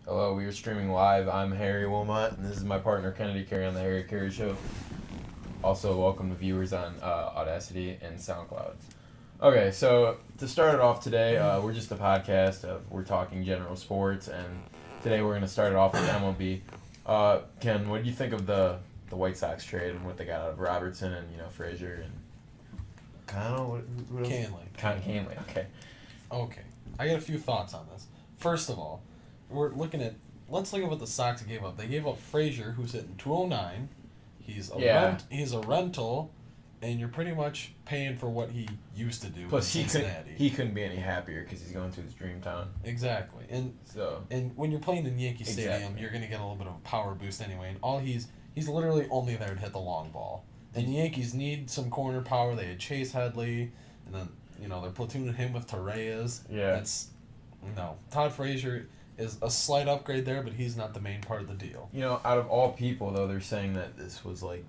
Hello, we are streaming live. I'm Harry Wilmot, and this is my partner Kennedy Carey on the Harry Carey Show. Also, welcome to viewers on Audacity and SoundCloud. Okay, so to start it off today, we're just a podcast we're talking general sports, and today we're going to start it off with MLB. Ken, what do you think of the White Sox trade and what they got out of Robertson and Frazier and Cano? What Canley. Canley. Okay. Okay, I got a few thoughts on this. First of all, let's look at what the Sox gave up. They gave up Frazier, who's hitting 209. He's a rental, and you're pretty much paying for what he used to do. Plus, he couldn't be any happier because he's going to his dream town. Exactly, and when you're playing in Yankee Stadium, you're gonna get a little bit of a power boost anyway. And he's literally only there to hit the long ball. And the Yankees need some corner power. They had Chase Headley, and then they're platooning him with Torreyes. Yeah, Todd Frazier is a slight upgrade there, but he's not the main part of the deal. Out of all people, though, they're saying that this was they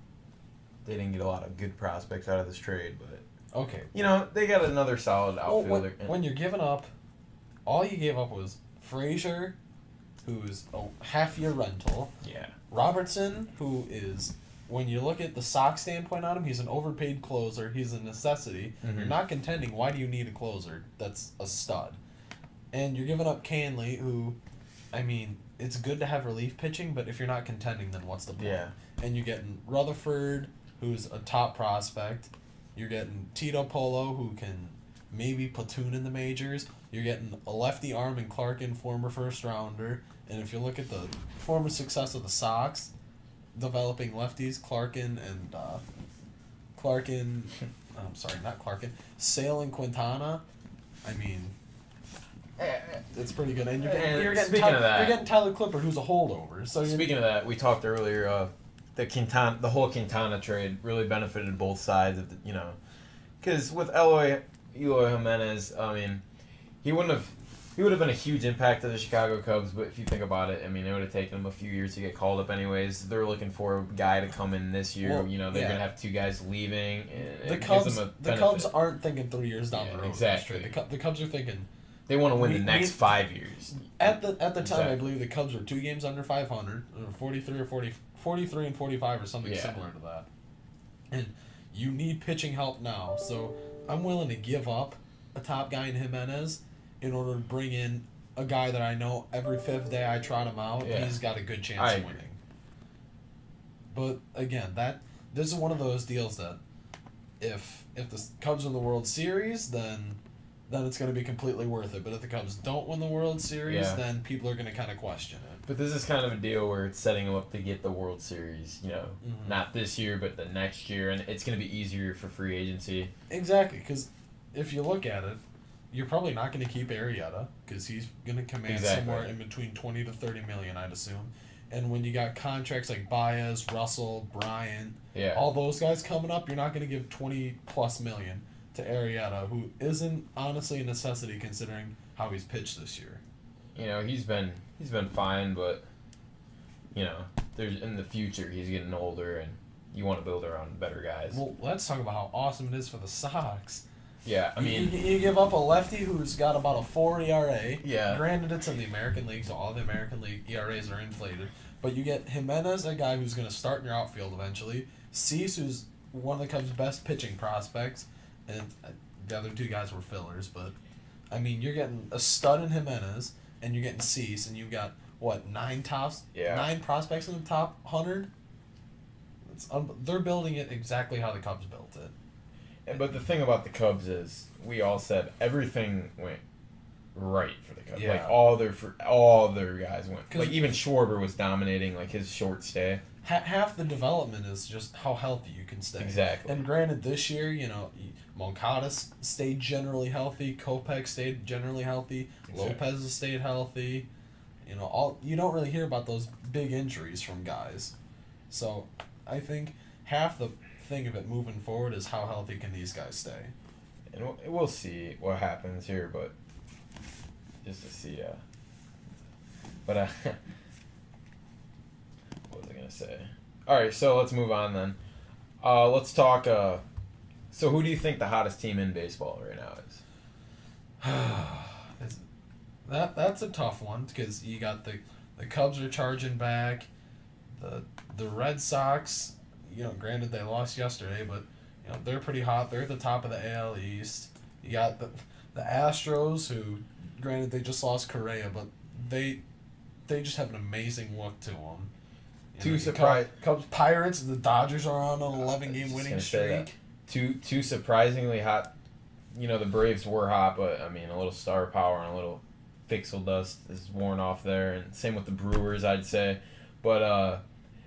didn't get a lot of good prospects out of this trade, but okay, they got another solid outfielder. When you're giving up, all you gave up was Frazier, who's a half-year rental. Yeah. Robertson, who is, when you look at the Sox standpoint on him, he's an overpaid closer. He's a necessity. Mm-hmm. You're not contending. Why do you need a closer that's a stud? And you're giving up Canley, who, it's good to have relief pitching, but if you're not contending, then what's the point? Yeah. And you're getting Rutherford, who's a top prospect. You're getting Tito Polo, who can maybe platoon in the majors. You're getting a lefty arm in Clarkin, former first-rounder. And if you look at the former success of the Sox, developing lefties, Sale and Quintana, it's pretty good. And you're getting Tyler Clippard, who's a holdover. So speaking of that, we talked earlier. The whole Quintana trade really benefited both sides of because with Eloy Jimenez, he would have been a huge impact to the Chicago Cubs. But if you think about it, it would have taken him a few years to get called up anyways. They're looking for a guy to come in this year. They're gonna have two guys leaving. And the Cubs aren't thinking 3 years down the road. Exactly. The Cubs are thinking. They want to win the next 5 years. At the time, exactly. I believe the Cubs were 2 games under 500, 43 and 45 or something similar to that. And you need pitching help now. So I'm willing to give up a top guy in Jimenez in order to bring in a guy that I know every 5th day I trot him out, he's got a good chance of winning. But again, this is one of those deals that if the Cubs win the World Series, then it's going to be completely worth it. But if the Cubs don't win the World Series, then people are going to kind of question it. But this is kind of a deal where it's setting them up to get the World Series, not this year, but the next year. And it's going to be easier for free agency. Exactly, because if you look at it, you're probably not going to keep Arrieta because he's going to command somewhere in between 20 to 30 million, I'd assume. And when you got contracts like Baez, Russell, Bryant, all those guys coming up, you're not going to give 20+ million to Arrieta, who isn't honestly a necessity considering how he's pitched this year. He's been fine, but there's in the future he's getting older, and you want to build around better guys. Well, let's talk about how awesome it is for the Sox. Yeah, you give up a lefty who's got about a 4 ERA. Yeah. Granted, it's in the American League, so all the American League ERAs are inflated. But you get Jimenez, a guy who's going to start in your outfield eventually. Cease, who's one of the Cubs' best pitching prospects. And the other 2 guys were fillers, but you're getting a stud in Jimenez, and you're getting Cease, and you've got 9 prospects in the top 100. They're building it exactly how the Cubs built it. But the thing about the Cubs is, we all said everything went right for the Cubs. Yeah. All their guys went. Even Schwarber was dominating his short stay. Half the development is just how healthy you can stay. Exactly. And granted, this year, Moncada stayed generally healthy. Kopech stayed generally healthy. Exactly. Lopez has stayed healthy. You don't really hear about those big injuries from guys. So I think half the thing of it moving forward is how healthy can these guys stay. And we'll see what happens here, but just to see. But what was I gonna say? All right, so let's move on then. Let's talk. So who do you think the hottest team in baseball right now is? That's a tough one because you got The Cubs are charging back. The Red Sox, granted they lost yesterday, but they're pretty hot. They're at the top of the AL East. You got the Astros, who, granted they just lost Correa, but they just have an amazing look to them. Cubs, Pirates, the Dodgers are on an 11-game winning streak. Two surprisingly hot. The Braves were hot, but I mean, a little star power and a little pixel dust is worn off there, and same with the Brewers, I'd say. But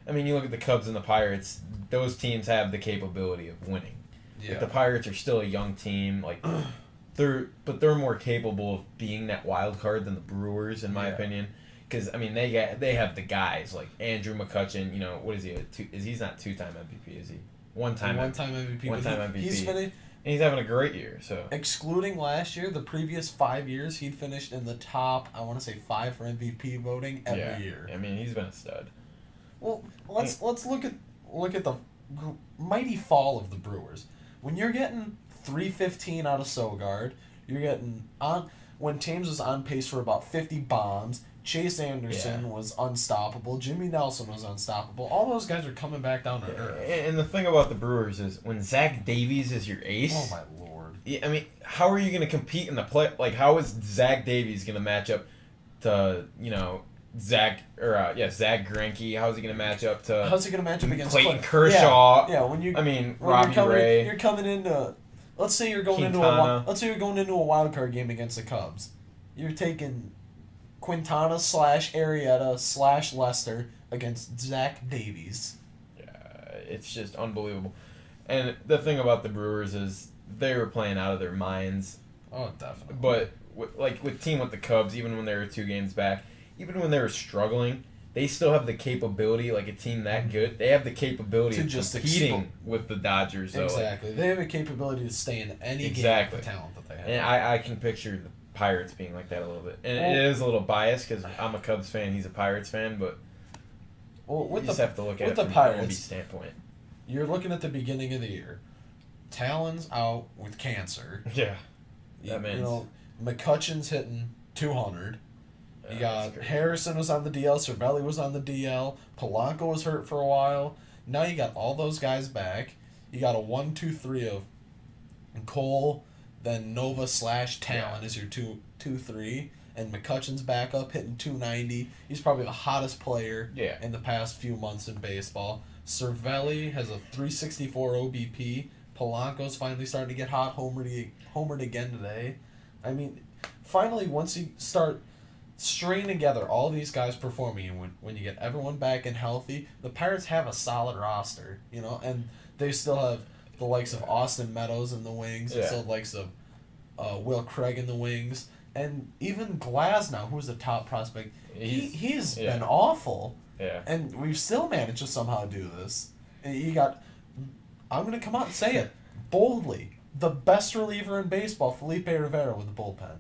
I mean, you look at the Cubs and the Pirates; those teams have the capability of winning. Yeah. Like, the Pirates are still a young team, like they're more capable of being that wild card than the Brewers, in my opinion. Because I mean, they have the guys like Andrew McCutchen. What is he? He's not 2-time MVP, is he? One-time MVP. One-time MVP. He's finished. And he's having a great year. So excluding last year, the previous 5 years, he'd finished in the top, I want to say 5 for MVP voting every year. I mean, he's been a stud. Well, let's look at the mighty fall of the Brewers. When you're getting 315 out of Sogard, you're getting when Thames was on pace for about 50 bombs. Chase Anderson was unstoppable. Jimmy Nelson was unstoppable. All those guys are coming back down to earth. And the thing about the Brewers is when Zach Davies is your ace. Oh my lord! I mean, how are you going to compete in the play? Like, how is Zach Davies going to match up to Zach Greinke? How's he going to match up to? How's he going to match up against Clayton Kershaw? Yeah. Robbie Ray. You're coming into. Let's say you're going into a wild card game against the Cubs. You're taking Quintana / Arrieta / Lester against Zach Davies. Yeah, it's just unbelievable. And the thing about the Brewers is they were playing out of their minds. Oh, definitely. But with the Cubs, even when they were 2 games back, even when they were struggling, they still have the capability, like a team that good, they have the capability of just competing with the Dodgers. So exactly. They have a capability to stay in any game with the talent that they have. And I can picture the Pirates being like that a little bit. And it is a little biased because I'm a Cubs fan, he's a Pirates fan, but you just have to look at it from an MLB standpoint. You're looking at the beginning of the year. Talon's out with cancer. Yeah. That means... McCutchen's hitting 200. You got Harrison was on the DL, Cervelli was on the DL, Polanco was hurt for a while. Now you got all those guys back. You got a 1-2-3 of Cole, then Nova / Talon is your 2-3, and McCutchen's back up hitting 290. He's probably the hottest player in the past few months in baseball. Cervelli has a 364 OBP. Polanco's finally starting to get hot, homered again today. I mean, finally, once you start string together all these guys performing, and when you get everyone back and healthy, the Pirates have a solid roster, and they still have the likes of Austin Meadows in the wings, and still the likes of Will Craig in the wings, and even Glasnow, who's the top prospect. He's been awful, and we've still managed to somehow do this. And you got, I'm going to come out and say it boldly, the best reliever in baseball, Felipe Rivera with the bullpen.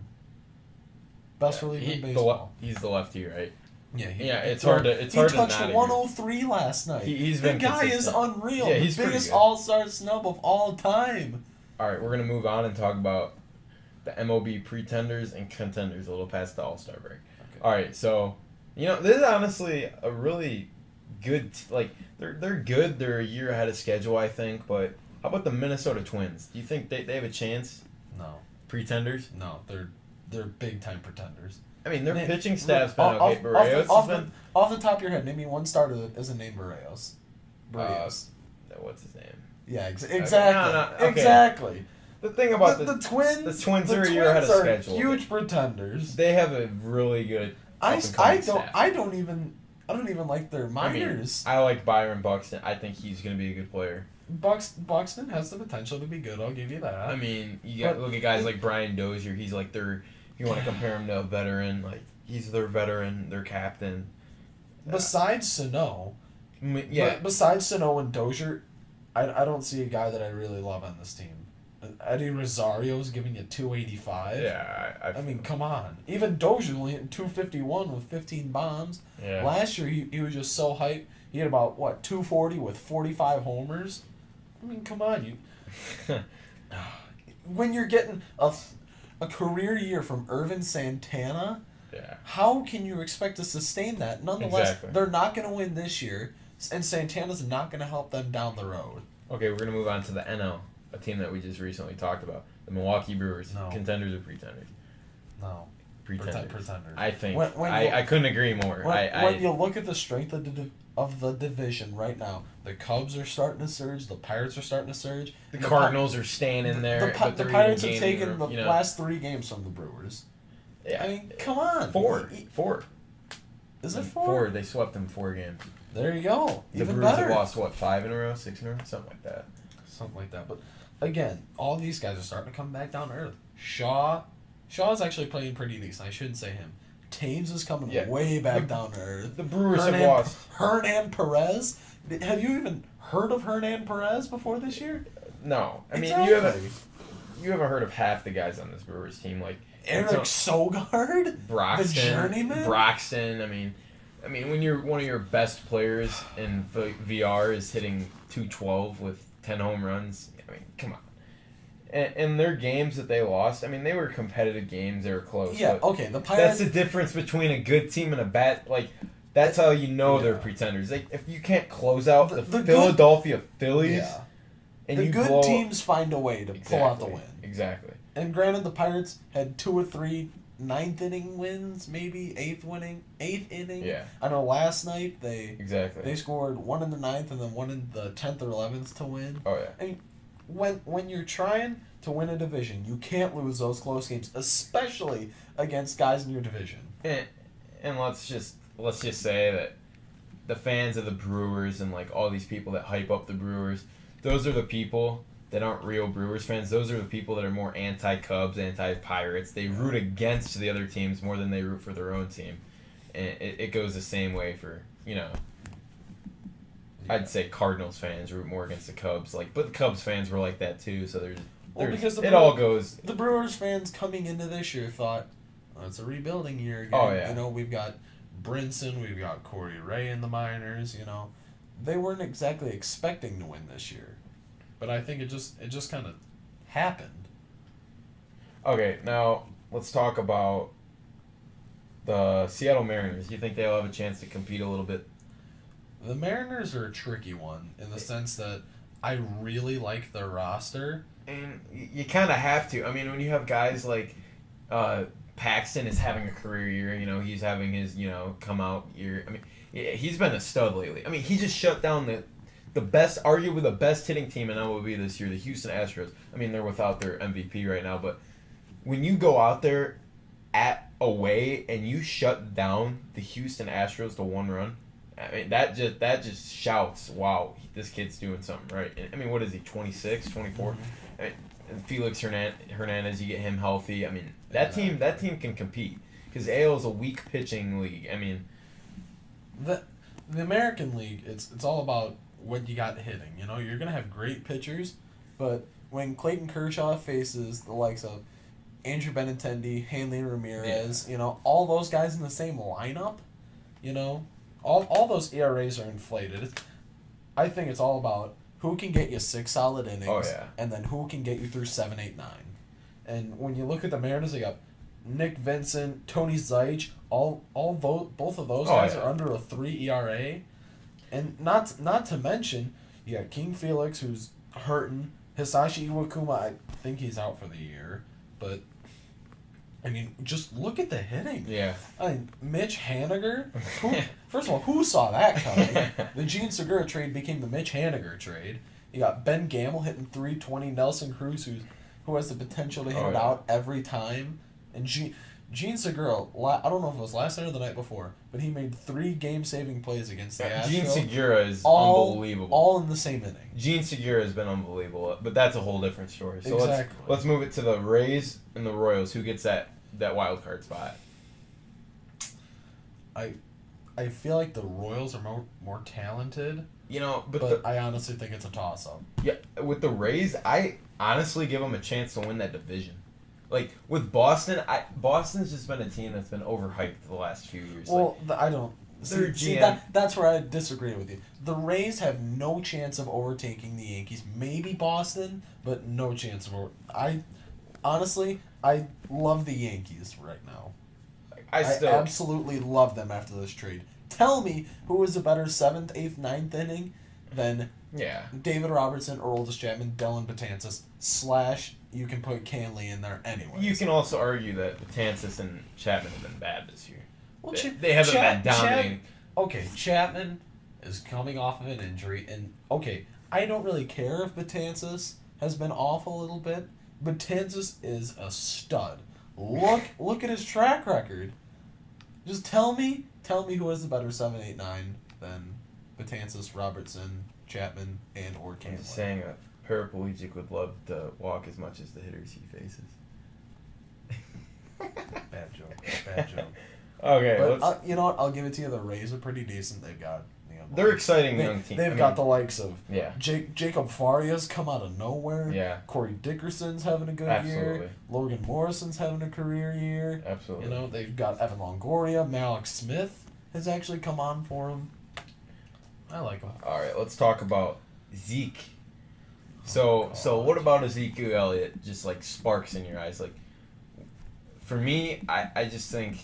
Best reliever in baseball. He's the lefty, right? Yeah, it's hard to He touched 103 last night. He's been the guy consistent. is unreal. Yeah, he's the biggest pretty good. all-star snub of all time. All right, we're going to move on and talk about the MLB pretenders and contenders a little past the All-Star break. Okay. All right, so, this is honestly a really good, they're good. They're a year ahead of schedule, I think, but how about the Minnesota Twins? Do you think they have a chance? No. Pretenders? No, they're big-time pretenders. I mean, their pitching staff's been okay. Barrios off the top of your head, name me one starter that isn't named Barrios. What's his name? Yeah, exactly. Okay. Exactly. The thing about the Twins, the Twins are a year ahead of schedule. Huge pretenders. They have a really good. I don't even like their minors. I like Byron Buxton. I think he's going to be a good player. Buxton has the potential to be good. I'll give you that. I mean, look at guys like Brian Dozier. He's like their. If you want to compare him to a veteran, like he's their veteran, their captain. Besides Sano, besides Sano and Dozier, I don't see a guy that I really love on this team. Eddie Rosario's giving you 285. Yeah, I mean, come on. Even Dozier only hitting 251 with 15 bombs. Yeah. Last year he was just so hyped. He had about 240 with 45 homers. I mean, come on, when you're getting a career year from Irvin Santana, Yeah. How can you expect to sustain that? Nonetheless, they're not going to win this year, and Santana's not going to help them down the road. Okay, we're going to move on to the NL, a team that we just recently talked about. The Milwaukee Brewers. No. Contenders or pretenders? No. Pretenders. I think. I couldn't agree more. When you look at the strength of the division right now, the Cubs are starting to surge. The Pirates are starting to surge. The Cardinals are staying in there. The Pirates have taken the last 3 games from the Brewers. Yeah. I mean, come on. 4. Is it 4? 4. They swept them 4 games. There you go. The Brewers have lost, 5 in a row? 6 in a row? Something like that. Something like that. But, again, all these guys are starting to come back down to earth. Shaw's actually playing pretty decent. I shouldn't say him. Taves is coming way back down to earth. The Brewers have lost. Hernan Perez. Have you even heard of Hernan Perez before this year? No. I mean, you haven't heard of half the guys on this Brewers team. Like Eric Sogard? Broxton. The journeyman? Broxton. I mean, when you're one of your best players in VR is hitting 212 with 10 home runs, I mean, come on. And their games that they lost, I mean, they were competitive games. They were close. Yeah, okay. The Pirates. That's the difference between a good team and a bad. Like, that's how you know they're pretenders. Like, if you can't close out the Philadelphia Phillies, and the you good teams find a way to pull out the win. Exactly. And granted, the Pirates had 2 or 3 ninth-inning wins, maybe 8th inning. Yeah. I know last night they scored 1 in the 9th and then 1 in the 10th or 11th to win. Oh yeah. I mean, when you're trying to win a division, you can't lose those close games, especially against guys in your division. And let's just say that the fans of the Brewers and like all these people that hype up the Brewers, those are the people that aren't real Brewers fans. Those are the people that are more anti-Cubs, anti-Pirates. They root against the other teams more than they root for their own team. And it goes the same way for, I'd say Cardinals fans root more against the Cubs, but the Cubs fans were like that too. So because all goes. The Brewers fans coming into this year thought, it's a rebuilding year again. Oh yeah. We've got Brinson, we've got Corey Ray in the minors. They weren't exactly expecting to win this year, but I think it just kind of happened. Okay, now let's talk about the Seattle Mariners. Do you think they'll have a chance to compete a little bit? The Mariners are a tricky one in the sense that I really like their roster. And you kind of have to. I mean, when you have guys like Paxton is having a career year, he's having his, come out year. I mean, he's been a stud lately. I mean, he just shut down the best, arguably the best hitting team in MLB this year, the Houston Astros. I mean, they're without their MVP right now, but when you go out there away and you shut down the Houston Astros to 1 run, I mean, that just shouts, wow, this kid's doing something right. I mean, what is he, 26, 24? Mm-hmm. I mean, Felix Hernandez, you get him healthy. I mean, that team can compete because AL is a weak pitching league. I mean, the American League, it's all about what you got hitting. You're gonna have great pitchers, but when Clayton Kershaw faces the likes of Andrew Benintendi, Hanley Ramirez, all those guys in the same lineup, all those ERAs are inflated. I think it's all about who can get you 6 solid innings, and then who can get you through 7, 8, 9. And when you look at the Mariners, they got Nick Vincent, Tony Zych, both of those guys are under a 3 ERA, and not to mention you got King Felix who's hurting, Hisashi Iwakuma, I think he's out for the year, but I mean, just look at the hitting. Yeah. I mean, Mitch Haniger. First of all, who saw that coming? The Gene Segura trade became the Mitch Haniger trade. You got Ben Gamble hitting 320. Nelson Cruz, who has the potential to hit it out every time. And Gene Segura, I don't know if it was last night or the night before, but he made 3 game-saving plays against the Astros. Gene Segura is unbelievable. All in the same inning. Gene Segura has been unbelievable, but that's a whole different story. So exactly. let's move it to the Rays and the Royals. Who gets that wild card spot? I feel like the Royals are more talented. But I honestly think it's a toss-up. Yeah, with the Rays, I honestly give them a chance to win that division. Like, with Boston, Boston's just been a team that's been overhyped the last few years. Well, I don't... that's where I disagree with you. The Rays have no chance of overtaking the Yankees. Maybe Boston, but no chance of honestly, I love the Yankees right now. I absolutely love them after this trade. Tell me who was a better 7th, 8th, 9th inning than David Robertson, Aroldis Chapman, Dylan Betances, / you can put Canley in there anyway. You can also argue that Betances and Chapman have been bad this year. Well, they haven't been dominating. Chapman is coming off of an injury, and I don't really care if Betances has been off a little bit. Betances is a stud. Look at his track record. Just tell me who has the better 7, 8, 9 than Betances, Robertson, Chapman, and or Canley. I'm just saying a paraplegic would love to walk as much as the hitters he faces. Bad joke. Okay, but you know what? I'll give it to you. The Rays are pretty decent. They've got they're exciting young team. They've got the likes of Jacob Farias come out of nowhere. Yeah. Corey Dickerson's having a good year. Logan Morrison's having a career year. Absolutely. You know, they've got Evan Longoria. Malik Smith has actually come on for him. I like him. All right, let's talk about Zeke. So what about Ezekiel Elliott just like sparks in your eyes? Like, for me, I just think,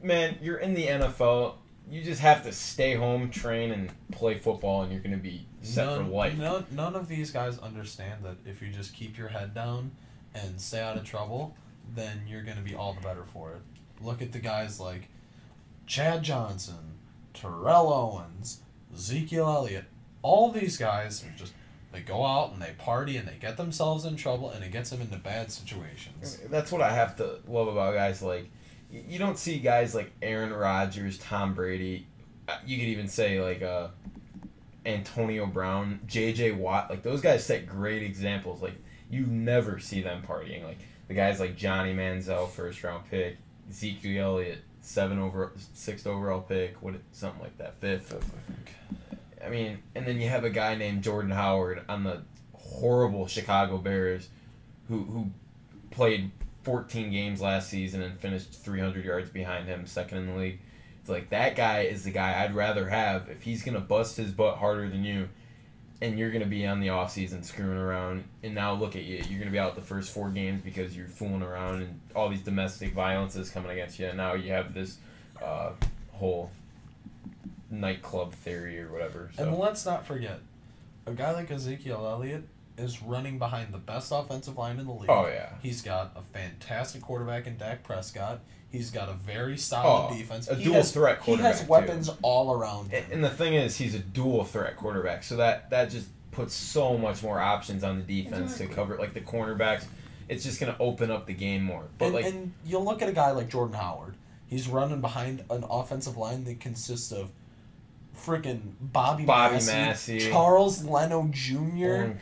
man, you're in the NFL. You just have to stay home, train, and play football, and you're going to be set for life. None of these guys understand that if you just keep your head down and stay out of trouble, then you're going to be all the better for it. Look at the guys like Chad Johnson, Terrell Owens, Ezekiel Elliott. All these guys are just, they go out and they party and they get themselves in trouble, and it gets them into bad situations. That's what I have to love about guys like, you don't see guys like Aaron Rodgers, Tom Brady. You could even say like Antonio Brown, J.J. Watt. Like, those guys set great examples. Like, you never see them partying. Like, the guys like Johnny Manziel, 1st round pick, Ezekiel Elliott, 6th overall pick, something like that, 5th. I think. I mean, and then you have a guy named Jordan Howard on the horrible Chicago Bears, who played 14 games last season and finished 300 yards behind him, 2nd in the league. It's like, that guy is the guy I'd rather have if he's going to bust his butt harder than you, and you're going to be on the offseason screwing around, and now look at you. You're going to be out the first 4 games because you're fooling around and all these domestic violences coming against you, and now you have this whole nightclub theory or whatever. So. And let's not forget, a guy like Ezekiel Elliott is running behind the best offensive line in the league. Oh, yeah. He's got a fantastic quarterback in Dak Prescott. He's got a very solid defense. A dual threat quarterback. He has weapons all around him. And the thing is, he's a dual threat quarterback, so that just puts so much more options on the defense to cover. Like, the cornerbacks, it's just going to open up the game more. But and you'll look at a guy like Jordan Howard. He's running behind an offensive line that consists of freaking Bobby Massey, Charles Leno Jr.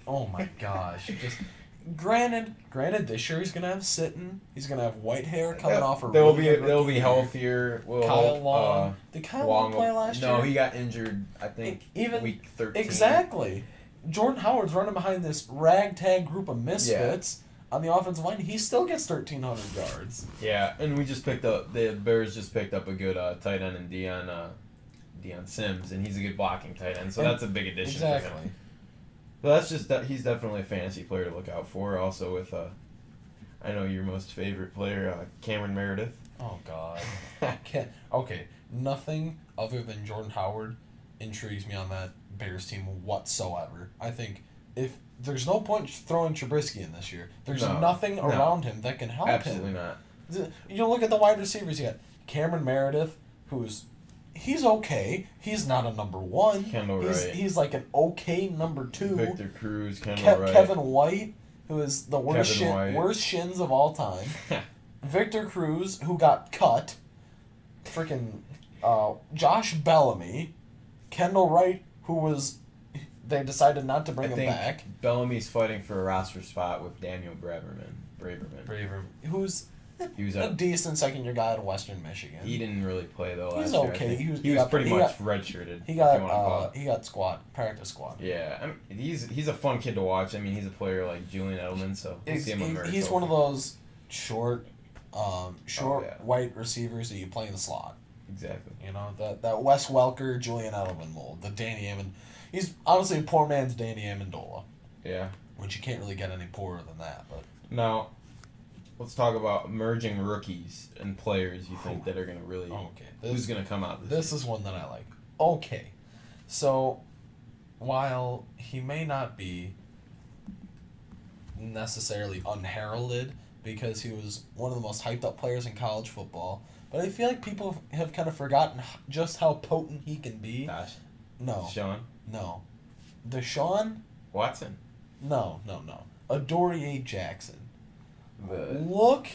Oh my gosh! Just granted, this year he's gonna have Sitton. He's gonna have white hair coming off. They'll be healthier. Kyle Long. Did Kyle Long play last year? No, he got injured. I think even week 13. Exactly. Jordan Howard's running behind this ragtag group of misfits. On the offensive line, he still gets 1,300 yards. Yeah, and the Bears just picked up a good tight end in Deion Sims, and he's a good blocking tight end, so that's a big addition for him. But that's just that he's definitely a fantasy player to look out for. Also with, I know your most favorite player, Cameron Meredith. Oh God. Okay, nothing other than Jordan Howard intrigues me on that Bears team whatsoever. I think if there's no point throwing Trubisky in this year, there's nothing around him that can help Absolutely him. Not. You look at the wide receivers. You got Cameron Meredith, he's okay. He's not a number 1. Kendall Wright. He's like an okay number 2. Victor Cruz, Kendall Wright. Kevin White, who is the worst shins of all time. Victor Cruz, who got cut. Freaking Josh Bellamy. Kendall Wright, they decided not to bring him back. Bellamy's fighting for a roster spot with Daniel Braverman. He was a decent second-year guy out of Western Michigan. He didn't really play though last year. He's okay. He was pretty much redshirted. He got practice squad. Yeah, I mean, he's a fun kid to watch. I mean, he's a player like Julian Edelman, so we'll see him he's one of those short white receivers that you play in the slot. Exactly. You know, that Wes Welker, Julian Edelman mold, the Danny Amendola. He's honestly a poor man's Danny Amendola. Yeah. Which you can't really get any poorer than that, but. Now, let's talk about emerging rookies and players you think that are going to really... who's going to come out this is one that I like. Okay. So, while he may not be necessarily unheralded because he was one of the most hyped up players in college football, but I feel like people have kind of forgotten just how potent he can be. Gosh. No. Deshaun? No. Deshaun? Watson? No. Adoree Jackson. Look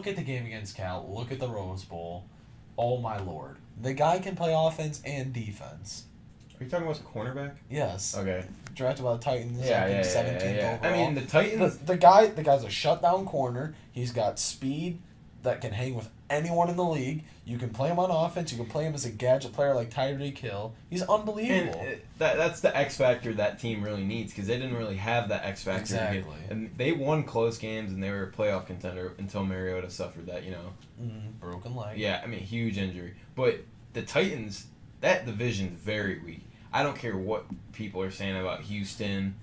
at the game against Cal. Look at the Rose Bowl. Oh my lord. The guy can play offense and defense. Are you talking about the cornerback? Yes. Okay. Drafted by the Titans. Yeah. 17th overall. I mean, the Titans... The guy's a shutdown corner. He's got speed that can hang with anyone in the league. You can play him on offense. You can play him as a gadget player like Tyreek Hill. He's unbelievable. And that's the X factor that team really needs because they didn't really have that X factor. Exactly. And they won close games and they were a playoff contender until Mariota suffered that, broken leg. Yeah, I mean, huge injury. But the Titans, that division's very weak. I don't care what people are saying about Houston.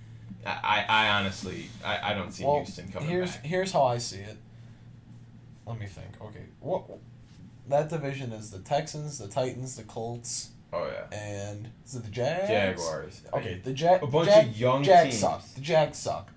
I honestly, I don't see Houston coming back. Here's how I see it. Let me think. Okay, that division is the Texans, the Titans, the Colts. Oh yeah. And is it the Jags? Jaguars. Okay, a bunch of young Jags teams. suck. The Jags suck.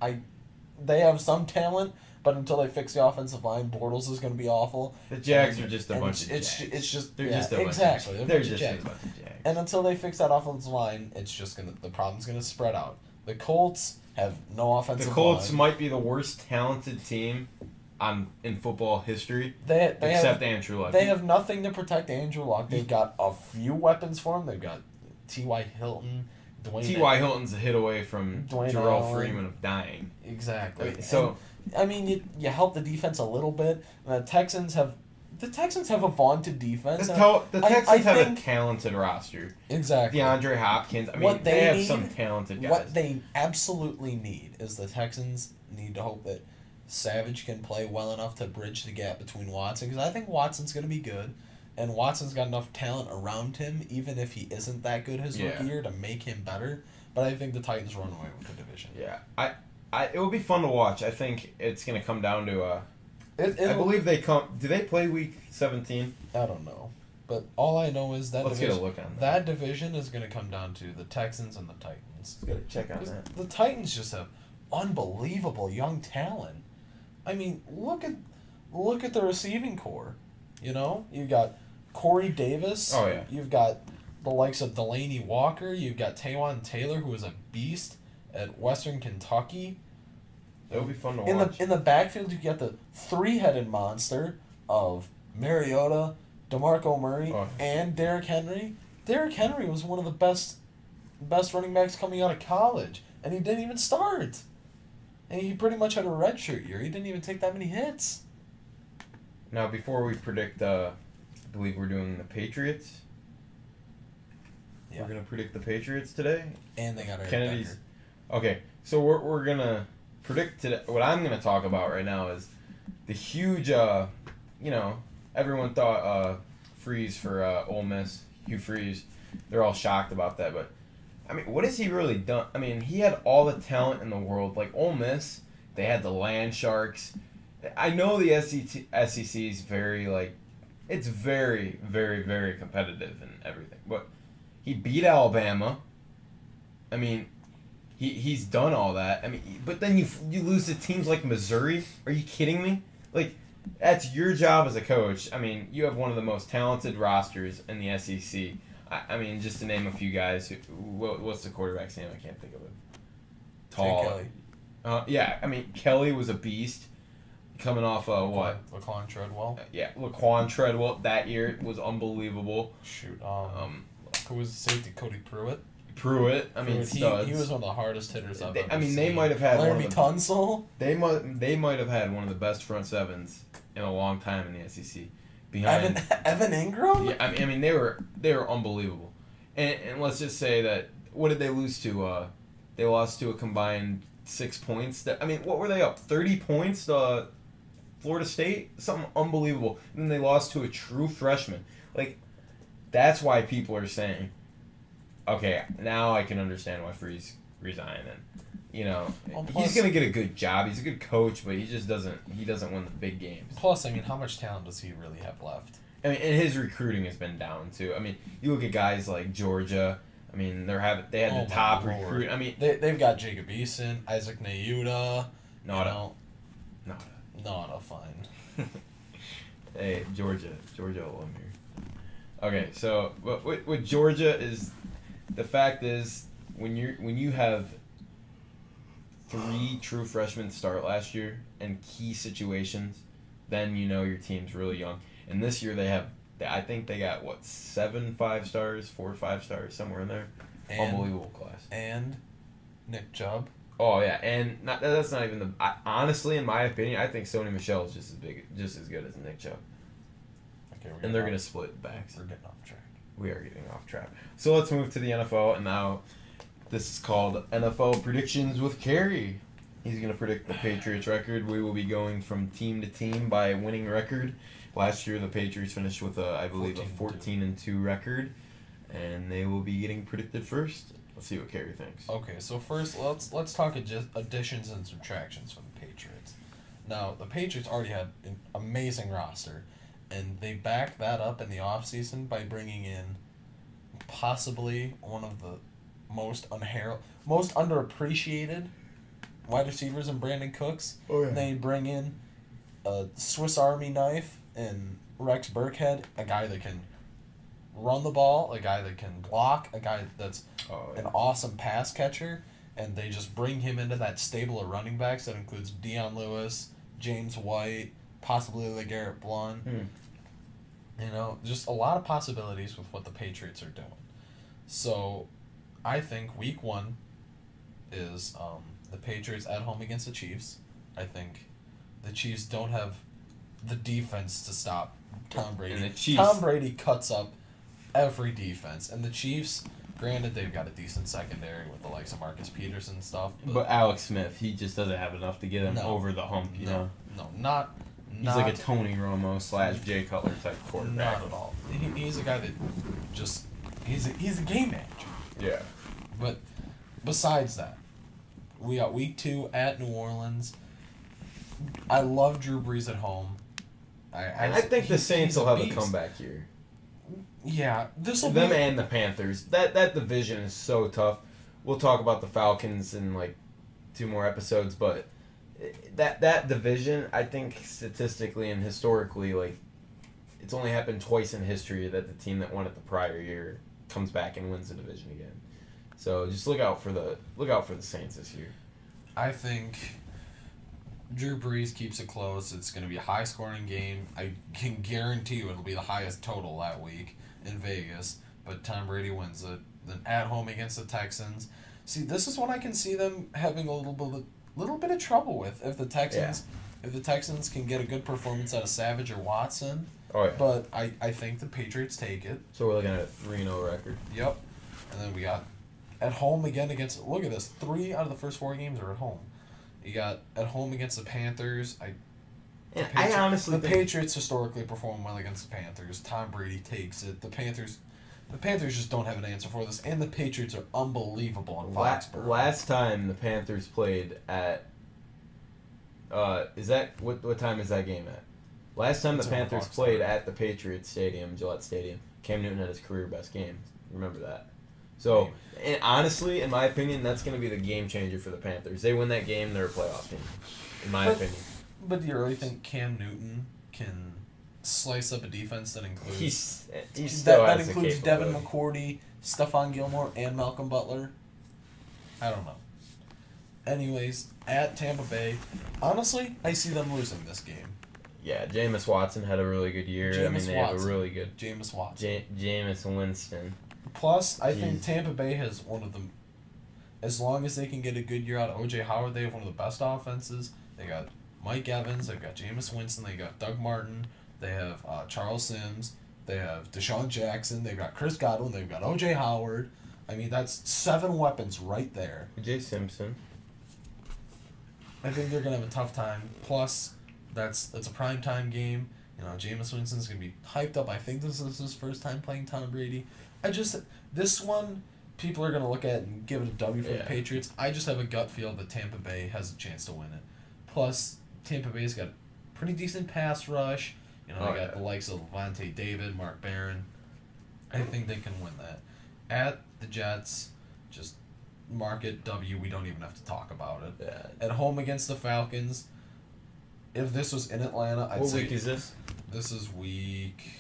They have some talent, but until they fix the offensive line, Bortles is going to be awful. The Jags are just a bunch of Jags. It's just They're just a bunch exactly. They're just a bunch of Jags. And until they fix that offensive line, the problem's going to spread out. The Colts have no offensive line. The Colts might be the worst talented team in football history, except Andrew Luck. They have nothing to protect Andrew Luck. They've got a few weapons for him. They've got T.Y. Hilton, T.Y. Hilton's a hit away from Dwayne Jarrell Allen. Freeman of dying. Exactly. So, I mean, you help the defense a little bit. The Texans have a vaunted defense. The Texans have a talented roster. Exactly. DeAndre Hopkins. I mean, they have some talented guys. What they absolutely need is the Texans need to hope that Savage can play well enough to bridge the gap between Watson, because I think Watson's going to be good, and Watson's got enough talent around him, even if he isn't that good his rookie year, to make him better. But I think the Titans run away with the division. Yeah, it will be fun to watch. I think it's going to come down to I believe they come. Do they play week 17? I don't know, but all I know is that let's get a look on that division is going to come down to the Texans and the Titans. Let's get a check on that. The Titans just have unbelievable young talent. I mean, look at the receiving core. You've got Corey Davis. Oh yeah. You've got the likes of Delaney Walker. You've got Taywan Taylor, who is a beast at Western Kentucky. It'll be fun to watch. In the backfield, you get the three-headed monster of Mariota, DeMarco Murray, and Derrick Henry. Derrick Henry was one of the best running backs coming out of college, and he didn't even start. And he pretty much had a redshirt year. He didn't even take that many hits. Now, before we predict, I believe we're doing the Patriots. Yeah. We're going to predict the Patriots today. And they got a Kennedy's. Okay, so we're going to predict today. What I'm going to talk about right now is the huge, everyone thought Freeze for Ole Miss, Hugh Freeze. They're all shocked about that, but I mean, what has he really done? I mean, he had all the talent in the world. Like, Ole Miss, they had the Land Sharks. I know the SEC is very, it's very, very, very competitive and everything. But he beat Alabama. I mean, he's done all that. I mean, but then you lose to teams like Missouri. Are you kidding me? Like, that's your job as a coach. I mean, you have one of the most talented rosters in the SEC. I mean, just to name a few guys. What's the quarterback's name? I can't think of it. Tall. Jay Kelly. Yeah, I mean, Kelly was a beast. Coming off what? Laquan Treadwell. Yeah, Laquan Treadwell that year was unbelievable. Shoot. Who was the safety? Cody Pruitt. I mean, studs. He was one of the hardest hitters I've ever seen. They might have had Laramie Tunsil. They might have had one of the best front sevens in a long time in the SEC. Behind Evan Ingram. Yeah, I mean they were unbelievable, and let's just say that what did they lose to? They lost to a combined 6 points. What were they up? 30 points to Florida State? Something unbelievable. And then they lost to a true freshman. Like, that's why people are saying, okay, now I can understand why Freeze resigned. And he's gonna get a good job. He's a good coach, but he doesn't win the big games. Plus, I mean, how much talent does he really have left? I mean, and his recruiting has been down too. I mean, you look at guys like Georgia. I mean, they had the top recruit. I mean, they've got Jacob Eason, Isaac Nayuda. Nada, fine. Hey, Georgia alum here. Okay, so what Georgia is, the fact is when you have 3 true freshmen start last year in key situations, then your team's really young. And this year I think they got 7 5-stars, 4 5-stars, somewhere in there. Unbelievable class. And Nick Chubb. Oh yeah, and that's not even honestly, in my opinion, I think Sony Michel is just as good as Nick Chubb. Okay, and they're gonna split backs. We're getting off track. We are getting off track. So let's move to the NFL, and now this is called NFL Predictions with Carey. He's gonna predict the Patriots record. We will be going from team to team by winning record. Last year, the Patriots finished with I believe a 14-2 record, and they will be getting predicted first. Let's see what Carey thinks. Okay, so first let's talk additions and subtractions from the Patriots. Now, the Patriots already had an amazing roster, and they backed that up in the offseason by bringing in possibly one of the most underappreciated wide receivers in Brandon Cooks. Oh yeah. They bring in a Swiss Army knife in Rex Burkhead, a guy that can run the ball, a guy that can block, a guy that's an awesome pass catcher, and they just bring him into that stable of running backs that includes Deion Lewis, James White, possibly LeGarrette Blount. Just a lot of possibilities with what the Patriots are doing. So, I think week 1 is the Patriots at home against the Chiefs. I think the Chiefs don't have the defense to stop Tom Brady. And the Chiefs, Tom Brady cuts up every defense. And the Chiefs, granted, they've got a decent secondary with the likes of Marcus Peters and stuff. But Alex Smith, he just doesn't have enough to get him over the hump, No, not he's like a Tony Romo / Jay Cutler type quarterback. Not at all. He's a guy that just he's a game manager. Yeah. But besides that, we got week 2 at New Orleans. I love Drew Brees at home. I think the Saints will have a comeback here. Yeah, them and the Panthers. That division is so tough. We'll talk about the Falcons in 2 more episodes, but that division, I think statistically and historically, it's only happened twice in history that the team that won it the prior year comes back and wins the division again. So just look out for the Saints this year. I think Drew Brees keeps it close. It's going to be a high-scoring game. I can guarantee you it'll be the highest total that week in Vegas, but Tom Brady wins it. Then at home against the Texans. See, this is one I can see them having a little bit of trouble with if the Texans can get a good performance out of Savage or Watson. Oh yeah. But I think the Patriots take it. So we're looking at a 3-0 record. Yep. And then we got at home again against, look at this, 3 out of the first 4 games are at home. You got at home against the Panthers. I honestly think Patriots historically perform well against the Panthers. Tom Brady takes it. The Panthers just don't have an answer for this, and the Patriots are unbelievable in Foxborough. Last time the Panthers played at, is that what time is that game at? Last time the Panthers played at the Patriots Stadium, Gillette Stadium, Cam Newton had his career best game. Remember that. So, and honestly, in my opinion, that's going to be the game changer for the Panthers. They win that game, they're a playoff team, in my opinion. But do you really think Cam Newton can slice up a defense that includes that includes Devin McCourty, Stephon Gilmore, and Malcolm Butler? I don't know. Anyways, at Tampa Bay, honestly, I see them losing this game. Yeah, Jameis Watson had a really good year. They have a really good Jameis Watson. Jameis Winston. Plus, I think Tampa Bay has one of the, as long as they can get a good year out of O.J. Howard, they have one of the best offenses. They got Mike Evans, they've got Jameis Winston, they got Doug Martin, they have Charles Sims, they have Deshaun Jackson, they've got Chris Godwin, they've got O.J. Howard. I mean, that's 7 weapons right there. Jay Simpson. I think they're going to have a tough time. Plus, it's a primetime game. Jameis Winston's going to be hyped up. I think this is his first time playing Tom Brady. This one, people are going to look at it and give it a W for the Patriots. I just have a gut feel that Tampa Bay has a chance to win it. Plus, Tampa Bay's got a pretty decent pass rush. You know, they got the likes of Levante David, Mark Barron. I think they can win that. At the Jets, just mark it W. We don't even have to talk about it. Yeah. At home against the Falcons, if this was in Atlanta, I'd say... What week is this? This is week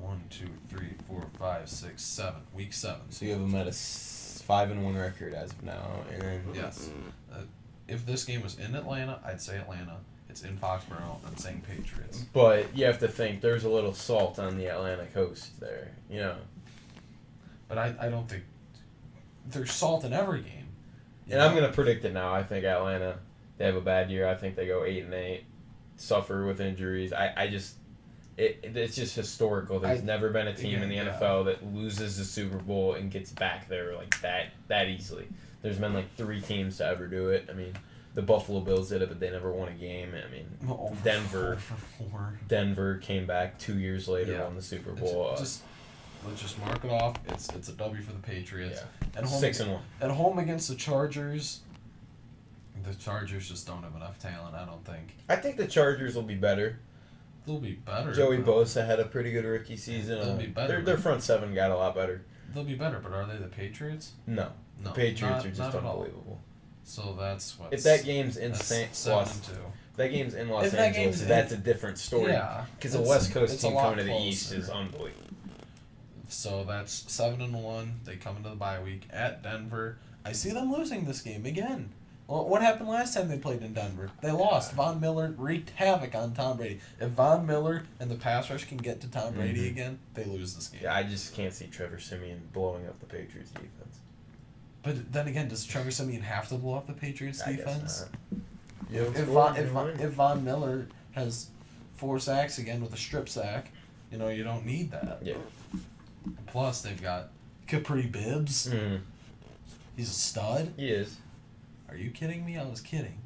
1, 2, 3, 4, 5, 6, 7. Week 7. So you have them at a 5-1 record as of now, and then yes. If this game was in Atlanta, I'd say Atlanta. It's in Foxborough. I'm saying Patriots. But you have to think there's a little salt on the Atlantic coast there, you know. But I don't think there's salt in every game. And I'm gonna predict it now. I think Atlanta, they have a bad year. I think they go 8-8, suffer with injuries. It's just historical. There's never been a team in the NFL that loses the Super Bowl and gets back there like that easily. There's been like 3 teams to ever do it. I mean, the Buffalo Bills did it, but they never won a game. I mean, Denver came back 2 years later, won the Super Bowl. Let's just mark it off. It's a W for the Patriots. Yeah. 6-1. At home against the Chargers. The Chargers just don't have enough talent, I don't think. I think the Chargers will be better. They'll be better. Joey Bosa had a pretty good rookie season. They'll be better. Their front seven got a lot better. They'll be better, but are they the Patriots? No. The Patriots are just unbelievable. So that's what. If that game's in Los Angeles, that's a different story. Yeah. Because the West Coast team coming to the East is unbelievable. So that's 7-1. They come into the bye week at Denver. I see them losing this game again. Well, what happened last time they played in Denver? They lost. Von Miller wreaked havoc on Tom Brady. If Von Miller and the pass rush can get to Tom Brady again, they lose this game. Yeah, I just can't see Trevor Siemian blowing up the Patriots defense. But then again, does Trevor Siemian have to blow up the Patriots defense? If Von Miller has 4 sacks again with a strip sack, you don't need that. Yeah. Plus, they've got Capri Bibbs. Mm. He's a stud. He is. Are you kidding me? I was kidding.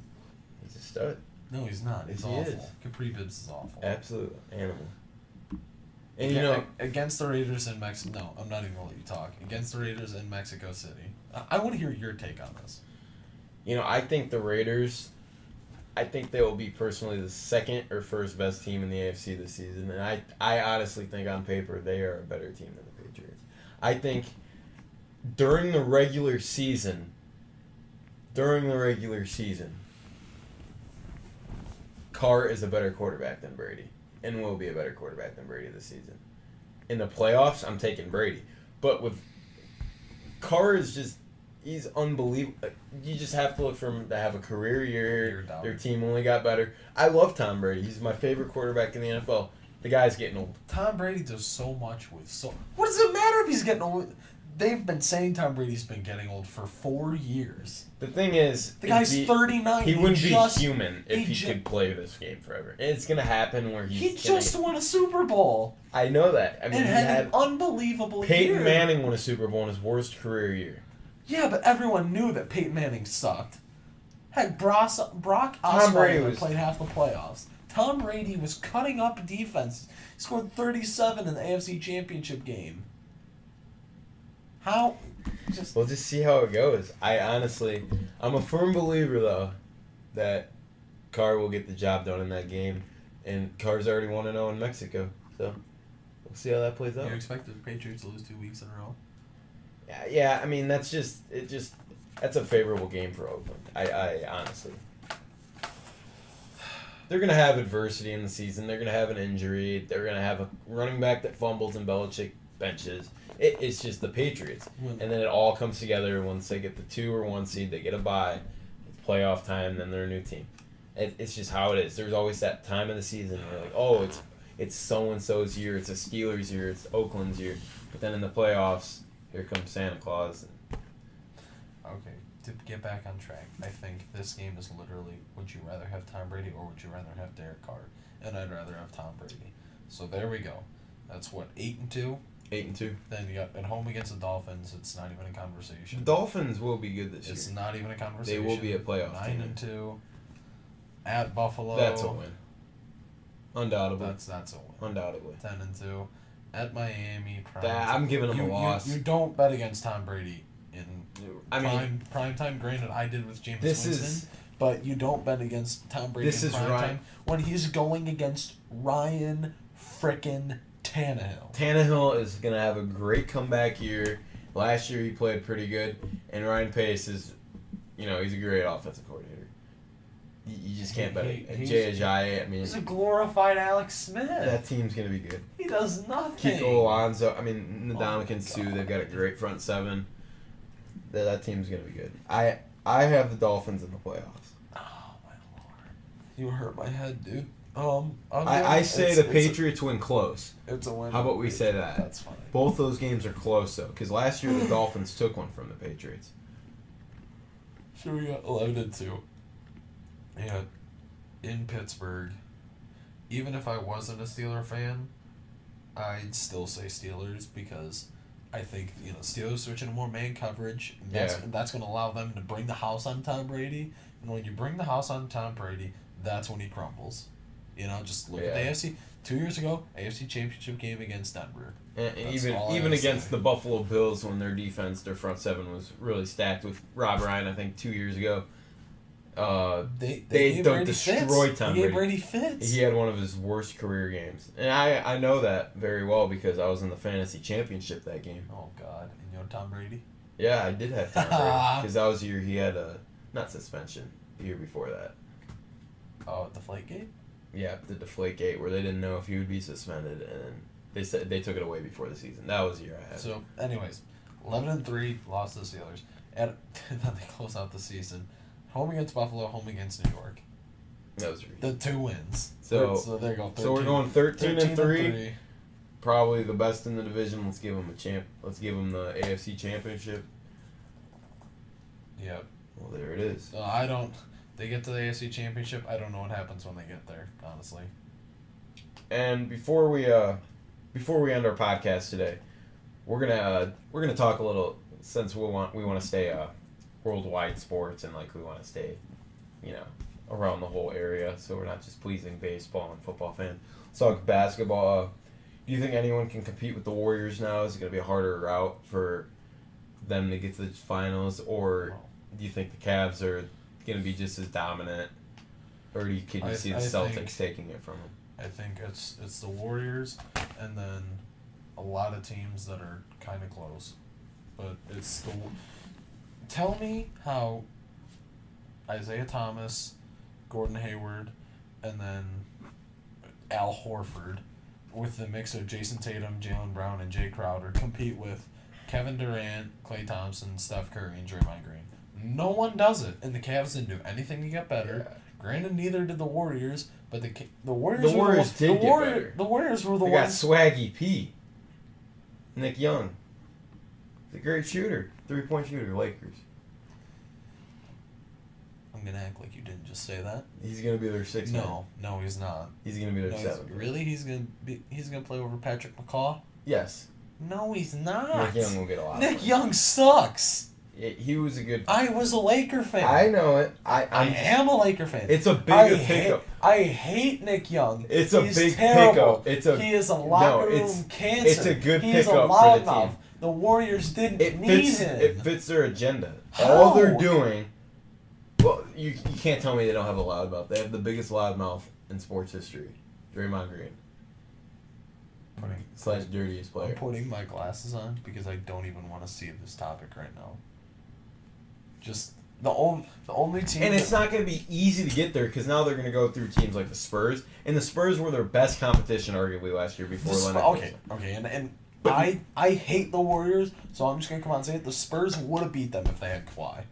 He's a stud. No, he's not. He's awful. Capri Bibbs is awful. Absolute animal. And against the Raiders in Mexico. No, I'm not even gonna let you talk. Against the Raiders in Mexico City. I want to hear your take on this. I think the Raiders. I think they will be personally the second or first best team in the AFC this season, and I honestly think on paper they are a better team than the Patriots. I think during the regular season, Carr is a better quarterback than Brady, and will be a better quarterback than Brady this season. In the playoffs, I'm taking Brady, but with Carr he's unbelievable. You just have to look for him to have a career year. Their team only got better. I love Tom Brady. He's my favorite quarterback in the NFL. The guy's getting old. Tom Brady does so much with What does it matter if he's getting old? They've been saying Tom Brady's been getting old for 4 years. The thing is, the guy's 39. He wouldn't be human if he could play this game forever. It's gonna happen where he just won a Super Bowl. I know that. I mean, he had an unbelievable year. Peyton Manning won a Super Bowl in his worst career year. Yeah, but everyone knew that Peyton Manning sucked. Heck, Brock Osweiler played half the playoffs. Tom Brady was cutting up defense. He scored 37 in the AFC Championship game. How? We'll just see how it goes. I'm a firm believer, though, that Carr will get the job done in that game. And Carr's already 1-0 in Mexico. So, we'll see how that plays out. You expect the Patriots to lose 2 weeks in a row? Yeah, I mean, that's a favorable game for Oakland. I honestly. They're going to have adversity in the season. They're going to have an injury. They're going to have a running back that fumbles and Belichick benches. It's just the Patriots. And then it all comes together once they get the 2 or 1 seed. They get a bye. It's playoff time, then they're a new team. It's just how it is. There's always that time of the season where like, oh, it's so-and-so's year. It's a Steelers year. It's Oakland's year. But then in the playoffs, here comes Santa Claus. Okay, to get back on track, I think this game is literally, would you rather have Tom Brady or would you rather have Derek Carr? And I'd rather have Tom Brady. So there we go. That's what, 8-2? 8-2. Then you got at home against the Dolphins. It's not even a conversation. The Dolphins will be good this year. It's not even a conversation. They will be a playoff 9-2. At Buffalo. That's a win. Undoubtedly. That's a win. Undoubtedly. 10-2. At Miami, I'm giving them a loss. You don't bet against Tom Brady in prime time. Granted, I did with Jameis Winston, but you don't bet against Tom Brady in prime time when he's going against Ryan frickin' Tannehill. Tannehill is going to have a great comeback year. Last year he played pretty good, and Ryan Pace is, he's a great offensive coordinator. You just can't bet it. Jay Ajayi, he's a glorified Alex Smith. That team's going to be good. He does nothing. Kiko Alonso, Ndamukong Suh, they've got a great front seven. That team's going to be good. I have the Dolphins in the playoffs. Oh, my Lord. You hurt my head, dude. I say the Patriots win close. It's a win. How about we say that? That's fine. Both those games are close, though, because last year the Dolphins took one from the Patriots. Sure, we got 11-2. Yeah, in Pittsburgh. Even if I wasn't a Steeler fan, I'd still say Steelers because I think Steelers switching to more man coverage. And that's going to allow them to bring the house on Tom Brady. And when you bring the house on Tom Brady, that's when he crumbles. Just look at the AFC. 2 years ago, AFC Championship game against Denver. And even against the Buffalo Bills when their front seven was really stacked with Rob Ryan, I think 2 years ago. They don't destroy Tom Brady. Brady fits. He had one of his worst career games. And I know that very well because I was in the fantasy championship that game. Oh, God. And you know Tom Brady? Yeah, I did have Tom Brady. Because that was the year he had not suspension, the year before that. Oh, Deflategate? Yeah, the Deflategate, where they didn't know if he would be suspended, and they said they took it away before the season. That was the year I had. So, anyways, 11-3, lost to the Steelers. And then they close out the season. Home against Buffalo, home against New York. That was ridiculous. The 2 wins. So there you go. 13, so we're going 13-3. Probably the best in the division. Let's give them Let's give them the AFC Championship. Yep. Well, there it is. They get to the AFC Championship. I don't know what happens when they get there, honestly. And before we end our podcast today, we're gonna talk a little, since we want to stay worldwide sports, and we want to stay, around the whole area, so we're not just pleasing baseball and football fans. Let's talk basketball. Do you think anyone can compete with the Warriors now? Is it going to be a harder route for them to get to the finals, or do you think the Cavs are going to be just as dominant, or can you see the Celtics taking it from them? I think it's the Warriors, and then a lot of teams that are kind of close, but it's the. Tell me how Isaiah Thomas, Gordon Hayward, and then Al Horford, with the mix of Jason Tatum, Jaylen Brown, and Jay Crowder, compete with Kevin Durant, Klay Thompson, Steph Curry, and Draymond Green. No one does it, and the Cavs didn't do anything to get better. Yeah. Granted, neither did the Warriors, but the Warriors did get better. The Warriors were the ones. They got Swaggy P. Nick Young. He's a great shooter. 3-point shooter, Lakers. I'm going to act like you didn't just say that. He's going to be their sixth man. No, he's not. He's going to be their seventh. Really? He's going to play over Patrick McCaw? Yes. No, he's not. Nick Young will get a lot. Nick Young sucks. He was a good... I was a Laker fan. I know it. I am a Laker fan. It's a bigger pickup. I hate Nick Young. It's a big pickup. He is a locker room cancer. It's a good pickup for the team. The Warriors didn't need him. It fits their agenda. How? All they're doing... Well, you can't tell me they don't have a loudmouth. They have the biggest loudmouth in sports history. Draymond Green. / dirtiest player. I'm putting my glasses on because I don't even want to see this topic right now. Just the only team... And it's not going to be easy to get there because now they're going to go through teams like the Spurs. And the Spurs were their best competition, arguably, last year before Leonard. Okay, and I hate the Warriors, so I'm just going to come out and say it. The Spurs would have beat them if they had Kawhi.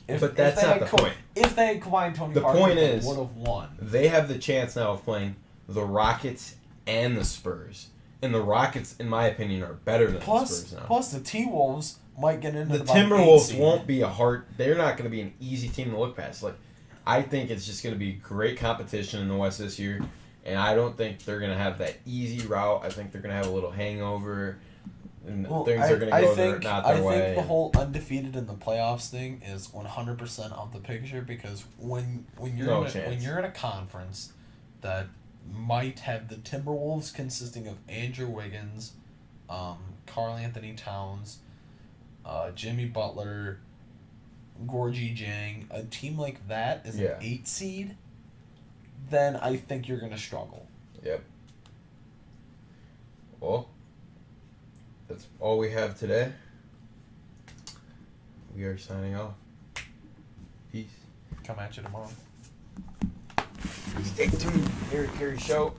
But that's not the point. If they had Kawhi and Tony Parker, the point is, they would have won. They have the chance now of playing the Rockets and the Spurs. And the Rockets, in my opinion, are better than the Spurs now. Plus, the T-Wolves might get into the Timberwolves won't be they're not going to be an easy team to look past. I think it's just going to be great competition in the West this year. And I don't think they're going to have that easy route. I think they're going to have a little hangover. And things are going to go not their way. I think the whole undefeated in the playoffs thing is 100% out the picture because when you're in a conference that might have the Timberwolves consisting of Andrew Wiggins, Karl Anthony Towns, Jimmy Butler, Gorgie Jang, a team like that is an 8 seed, then I think you're going to struggle. Yep. Well, that's all we have today. We are signing off. Peace. Come at you tomorrow. Stay tuned. Harry Carey Show.